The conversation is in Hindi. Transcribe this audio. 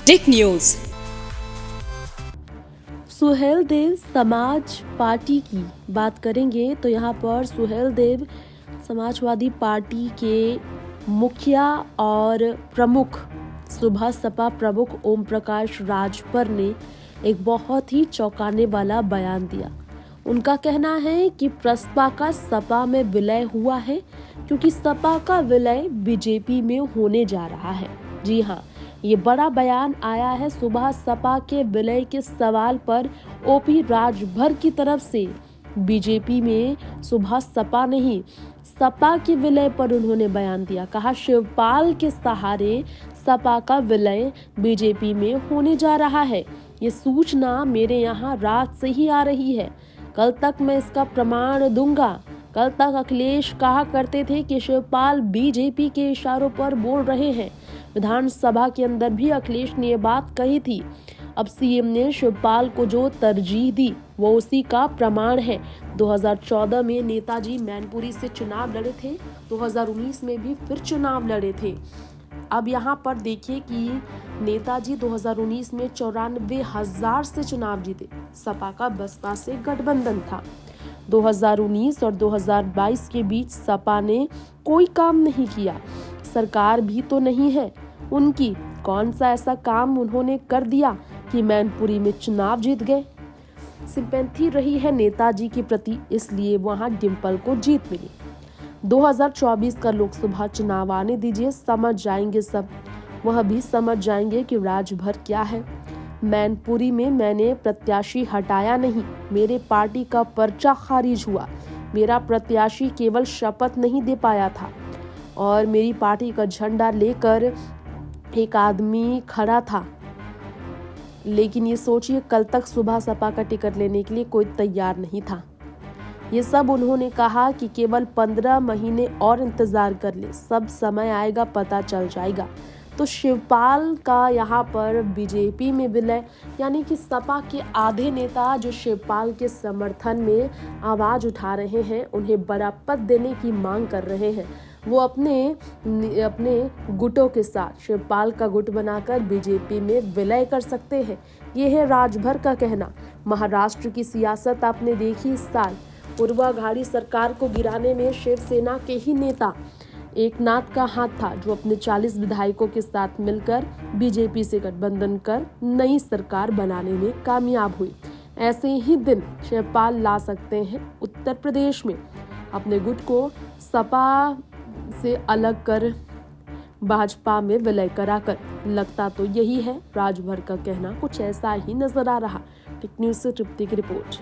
टिक न्यूज। सुहेलदेव समाज पार्टी की बात करेंगे तो यहाँ पर सुहेलदेव समाजवादी पार्टी के मुखिया और प्रमुख सुबह सपा प्रमुख ओम प्रकाश राजभर ने एक बहुत ही चौंकाने वाला बयान दिया। उनका कहना है कि प्रसपा का सपा में विलय हुआ है क्योंकि सपा का विलय बीजेपी में होने जा रहा है। जी हाँ, ये बड़ा बयान आया है सुबह सपा के विलय के सवाल पर ओपी राजभर की तरफ से। बीजेपी में सुबह सपा नहीं, सपा के विलय पर उन्होंने बयान दिया। कहा शिवपाल के सहारे सपा का विलय बीजेपी में होने जा रहा है। ये सूचना मेरे यहाँ रात से ही आ रही है। कल तक मैं इसका प्रमाण दूंगा। कल तक अखिलेश कहा करते थे कि शिवपाल बीजेपी के इशारों पर बोल रहे हैं। विधानसभा के अंदर भी अखिलेश ने ये बात कही थी। अब सीएम ने शिवपाल को जो तरजीह दी वो उसी का प्रमाण है। 2014 में नेताजी मैनपुरी से चुनाव लड़े थे, 2019 में भी फिर चुनाव लड़े थे। अब यहाँ पर देखिए कि नेताजी 2019 में 94,000 से चुनाव जीते। सपा का बसपा से गठबंधन था। 2019 और 2022 के बीच सपा ने कोई काम नहीं किया। सरकार भी तो नहीं है उनकी। कौन सा ऐसा काम उन्होंने कर दिया कि मैनपुरी में चुनाव जीत गए। सिंपैथी रही है नेताजी के प्रति, इसलिए वहां डिम्पल को जीत मिली। 2024 का लोकसभा चुनाव आने दीजिए, समझ जाएंगे सब। वह भी समझ जाएंगे कि राजभर क्या है। मैनपुरी में मैंने प्रत्याशी हटाया नहीं, मेरे पार्टी का पर्चा खारिज हुआ। मेरा प्रत्याशी केवल शपथ नहीं दे पाया था और मेरी पार्टी का झंडा लेकर एक आदमी खड़ा था। लेकिन ये सोचिए, कल तक सुबह सपा का टिकट लेने के लिए कोई तैयार नहीं था। ये सब उन्होंने कहा कि केवल 15 महीने और इंतजार कर ले, सब समय आएगा, पता चल जाएगा। तो शिवपाल का यहाँ पर बीजेपी में विलय, यानी कि सपा के आधे नेता जो शिवपाल के समर्थन में आवाज उठा रहे हैं, उन्हें बड़ा पद देने की मांग कर रहे हैं। वो अपने गुटों के साथ शिवपाल का गुट बनाकर बीजेपी में विलय कर सकते हैं। ये है राजभर का कहना। महाराष्ट्र की सियासत आपने देखी इस साल। पूर्व अघाड़ी सरकार को गिराने में शिवसेना के ही नेता एकनाथ का हाथ था, जो अपने 40 विधायकों के साथ मिलकर बीजेपी से गठबंधन कर नई सरकार बनाने में कामयाब हुई। ऐसे ही दिन शिवपाल ला सकते हैं उत्तर प्रदेश में। अपने गुट को सपा से अलग कर भाजपा में विलय कराकर। लगता तो यही है, राजभर का कहना कुछ ऐसा ही नजर आ रहा। टिक न्यूज से तृप्ति की रिपोर्ट।